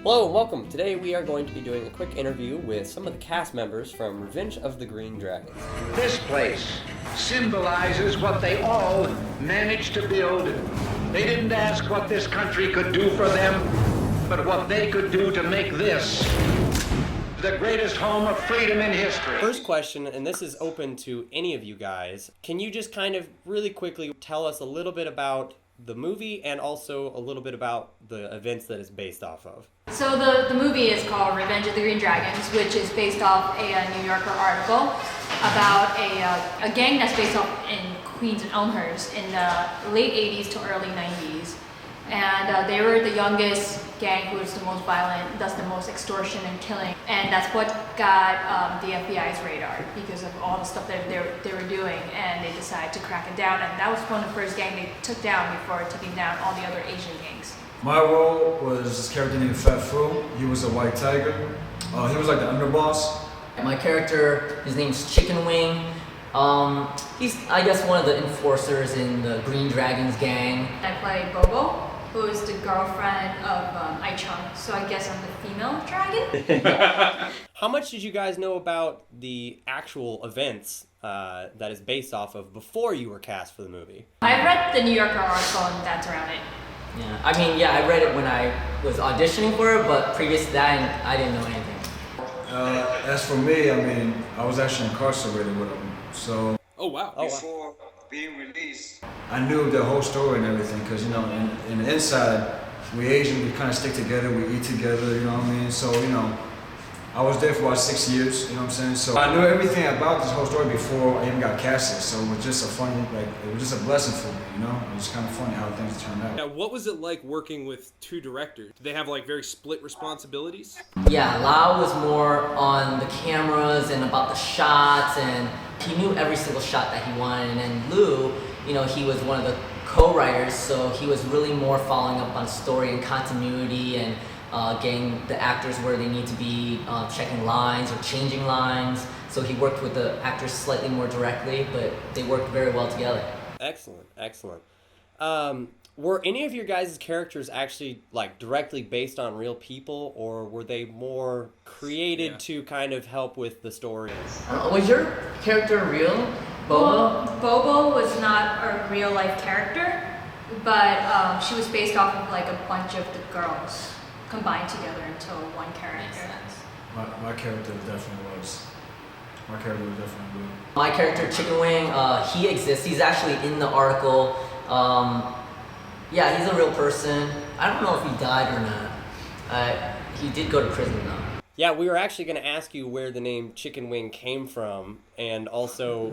Hello and welcome. Today we are going to be doing a quick interview with some of the cast members from Revenge of the Green Dragon. This place symbolizes what they all managed to build. They didn't ask what this country could do for them, but what they could do to make this the greatest home of freedom in history. First question, and this is open to any of you guys, can you just kind of really quickly tell us a little bit about the movie and also a little bit about the events that it's based off of? So the movie is called Revenge of the Green Dragons, which is based off a New Yorker article about a gang that's based off in Queens and Elmhurst in the late 80s to early 90s. And they were the youngest gang who was the most violent, does the most extortion and killing. And that's what got the FBI's radar because of all the stuff that they were doing. And they decided to crack it down. And that was one of the first gangs they took down before taking down all the other Asian gangs. My role was this character named Fat Fu. He was a white tiger. He was like the underboss. My character, his name's Chicken Wing. He's, I guess, one of the enforcers in the Green Dragons gang. I played Bobo, who is the girlfriend of Ai-chung, so I guess I'm the female dragon. How much did you guys know about the actual events that is based off of before you were cast for the movie? I read the New Yorker article and that's around it. Yeah, I read it when I was auditioning for it, but previous to that, I didn't know anything. As for me, I was actually incarcerated with him, so. Oh wow. Before being released. I knew the whole story and everything, because, in the inside, we Asian, we kind of stick together, we eat together, you know what I mean? So, I was there for about 6 years, you know what I'm saying? So I knew everything about this whole story before I even got casted, so it was just it was just a blessing for me, It was kind of funny how things turned out. Now, what was it like working with two directors? Did they have very split responsibilities? Yeah, Lau was more on the cameras and about the shots, and he knew every single shot that he wanted. And then Lou, he was one of the co-writers, so he was really more following up on story and continuity and getting the actors where they need to be, checking lines or changing lines. So he worked with the actors slightly more directly, but they worked very well together. Excellent, excellent. Were any of your guys' characters actually directly based on real people, or were they more created to kind of help with the story? Was your character real, Bobo? Well, Bobo was not a real life character, but she was based off of a bunch of the girls combined together into one character. My character definitely was. Real. My character, Chicken Wing, he exists. He's actually in the article. Yeah, he's a real person. I don't know if he died or not. He did go to prison though. Yeah, we were actually going to ask you where the name Chicken Wing came from, and also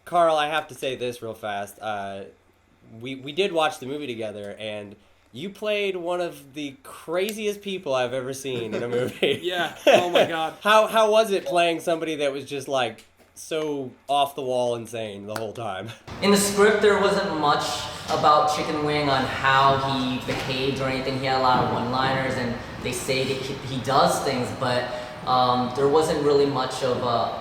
Carl, I have to say this real fast. We did watch the movie together, and you played one of the craziest people I've ever seen in a movie. Yeah. Oh my God. How was it playing somebody that was just so off the wall insane the whole time? In the script, there wasn't much about Chicken Wing on how he behaved or anything. He had a lot of one-liners, and they say that he does things, but there wasn't really much of a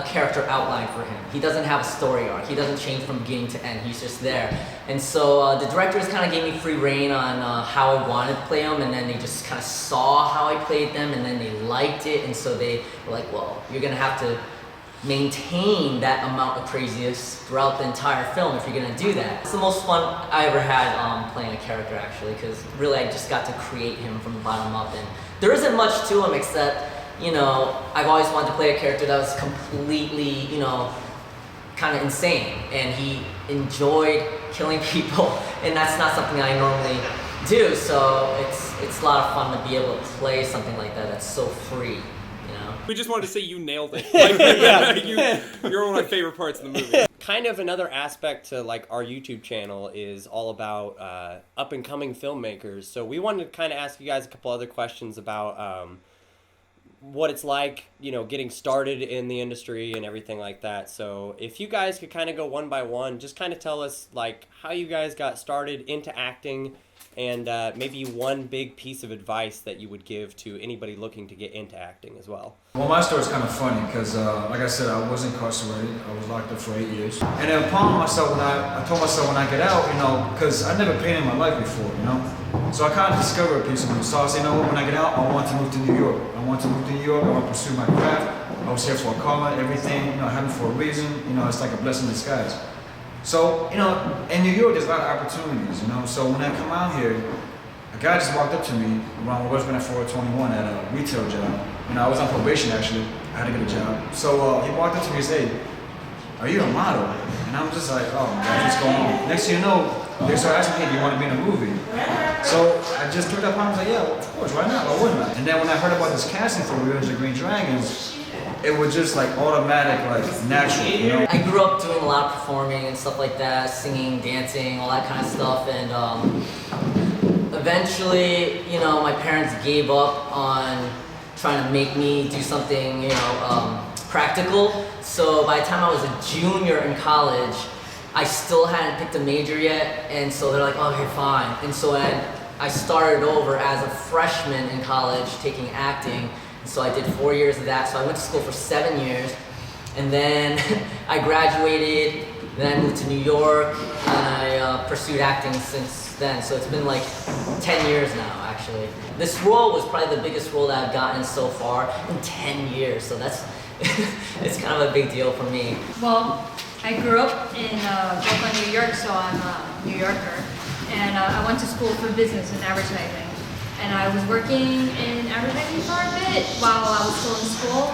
character outline for him. He doesn't have a story arc. He doesn't change from beginning to end. He's just there. And so the directors kind of gave me free reign on how I wanted to play him, and then they just kind of saw how I played them, and then they liked it, and so they were like, well, you're going to have to maintain that amount of craziness throughout the entire film if you're going to do that. It's the most fun I ever had playing a character, actually, because really I just got to create him from the bottom up, and there isn't much to him except I've always wanted to play a character that was completely, kind of insane, and he enjoyed killing people, and that's not something I normally do, so it's a lot of fun to be able to play something like that that's so free, We just wanted to say you nailed it. You're one of my favorite parts of the movie. Kind of another aspect to our YouTube channel is all about up-and-coming filmmakers, so we wanted to kind of ask you guys a couple other questions about what it's like, getting started in the industry and everything like that. So if you guys could kind of go one by one, just kind of tell us how you guys got started into acting, and maybe one big piece of advice that you would give to anybody looking to get into acting as well. Well, my story's kind of funny because, like I said, I was incarcerated. I was locked up for 8 years. And then upon myself, I told myself when I get out, because I never painted my life before, So I kind of discovered a piece of me. So I said, you know what, when I get out, I want to move to New York. I want to move to New York. I want to pursue my craft. I was here for a calling, everything, you know, happened for a reason. You know, it's like a blessing in disguise. So, you know, in New York, there's a lot of opportunities, you know. So when I come out here, a guy just walked up to me around, I was been at 421 at a retail job. You know, I was on probation actually. I had to get a job. So he walked up to me and said, hey, are you a model? And I'm just like, oh my God, what's going on? Next thing you know, they started asking me, do you want to be in a movie? So I just took that upon, I was like, yeah, well, of course, why not? Why wouldn't I? And then when I heard about this casting for Revenge of the Green Dragons, it was just like automatic, like natural, you know? I grew up doing a lot of performing and stuff like that, singing, dancing, all that kind of stuff, and eventually, you know, my parents gave up on trying to make me do something, you know, practical. So by the time I was a junior in college, I still hadn't picked a major yet, and so they're like, okay, fine. And so I started over as a freshman in college taking acting. So I did 4 years of that. So I went to school for 7 years, and then I graduated. Then I moved to New York, and I pursued acting since then. So it's been like 10 years now, actually. This role was probably the biggest role that I've gotten so far in 10 years. So that's it's kind of a big deal for me. Well, I grew up in Brooklyn, New York, so I'm a New Yorker. And I went to school for business and advertising. And I was working in advertising for a bit while I was still in school.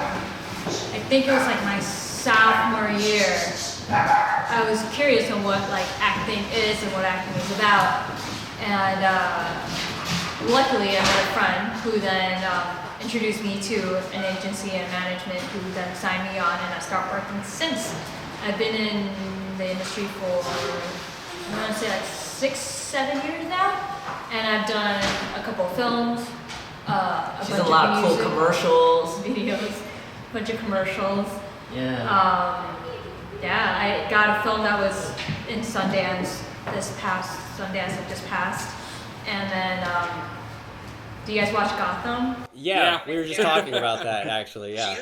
I think it was like my sophomore year. I was curious on what like acting is and what acting is about. And luckily I met a friend who then introduced me to an agency and management who then signed me on, and I started working since. I've been in the industry for, I want to say like 6-7 years now, and I've done a couple of films, She's in a lot of cool commercials, videos, a bunch of commercials. Yeah. Yeah, I got a film that was in Sundance that just passed, and then do you guys watch Gotham? Yeah, we were just talking about that actually. Yeah.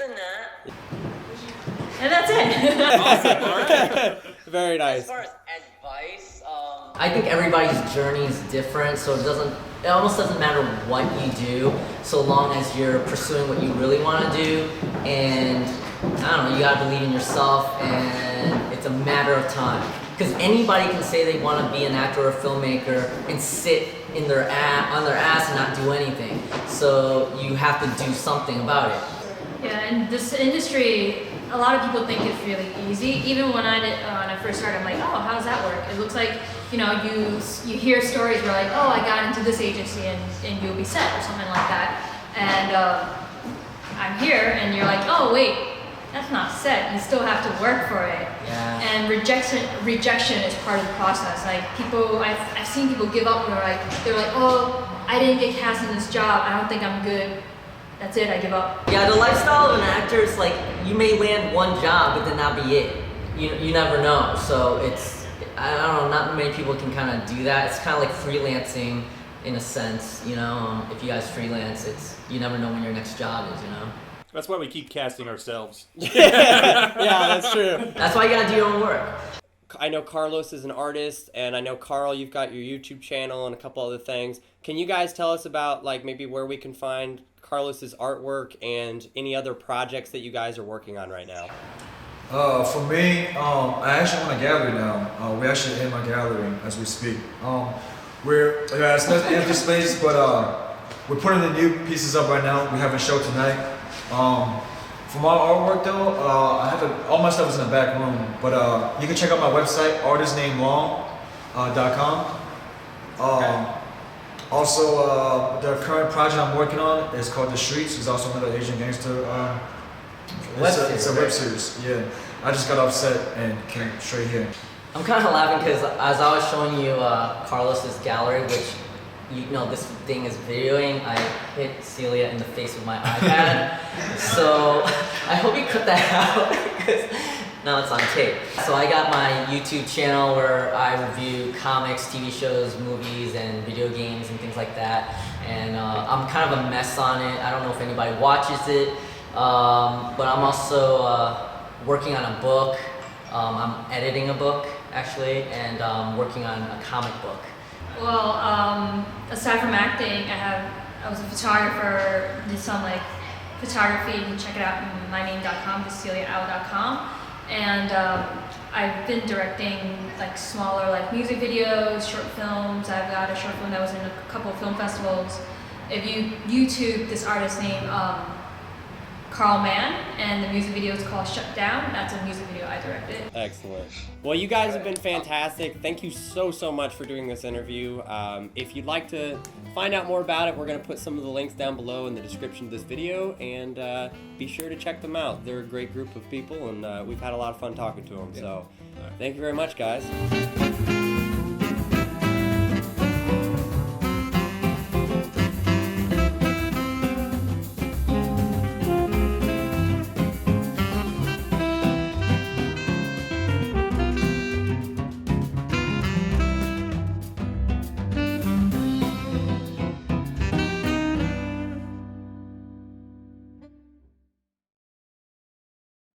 And that's it. Awesome. All right. Very nice. As far as advice, I think everybody's journey is different, so it almost doesn't matter what you do, so long as you're pursuing what you really want to do, and I don't know, you gotta believe in yourself, and it's a matter of time. Because anybody can say they want to be an actor or a filmmaker and sit on their ass and not do anything. So you have to do something about it. Yeah, and this industry, a lot of people think it's really easy. Even when I first started, I'm like, oh, how does that work? It looks like, you know, you hear stories where like, oh, I got into this agency and you'll be set or something like that. And I'm here and you're like, oh, wait, that's not set. You still have to work for it. Yeah. And rejection is part of the process. Like I've seen people give up and they're like, oh, I didn't get cast in this job. I don't think I'm good. That's it. I give up. Yeah, the lifestyle of an actor is like you may land one job, but then that be it. You never know. So it's, I don't know. Not many people can kind of do that. It's kind of like freelancing in a sense. You know, if you guys freelance, you never know when your next job is. You know. That's why we keep casting ourselves. Yeah, that's true. That's why you gotta do your own work. I know Carlos is an artist, and I know Carl, you've got your YouTube channel and a couple other things. Can you guys tell us about like maybe where we can find Carlos's artwork and any other projects that you guys are working on right now? For me, I actually own a gallery now. We actually in my gallery as we speak. It's not an empty space, but we're putting the new pieces up right now. We have a show tonight. For my artwork though, I have all my stuff is in the back room, but you can check out my website, artistnamelong.com. Also, the current project I'm working on is called The Streets. It's also another Asian gangster. It's a web series. Yeah, I just got off set and came straight here. I'm kind of laughing because as I was showing you Carlos's gallery, which you know this thing is videoing, I hit Celia in the face with my iPad. So I hope you cut that out because now it's on tape. So I got my YouTube channel where I review comics, TV shows, movies, and video games and things like that. And I'm kind of a mess on it. I don't know if anybody watches it, but I'm also working on a book. I'm editing a book actually, and working on a comic book. Well, aside from acting, I was a photographer, did some like photography. You can check it out on myname.com, just celiaau.com. And I've been directing like smaller like music videos, short films. I've got a short film that was in a couple of film festivals. If you YouTube this artist named Carl Mann, and the music video is called Shut Down. That's a music video I directed. Excellent. Well, you guys have been fantastic. Thank you so much for doing this interview. If you'd like to find out more about it, we're going to put some of the links down below in the description of this video, and be sure to check them out. They're a great group of people, and we've had a lot of fun talking to them. So thank you very much, guys.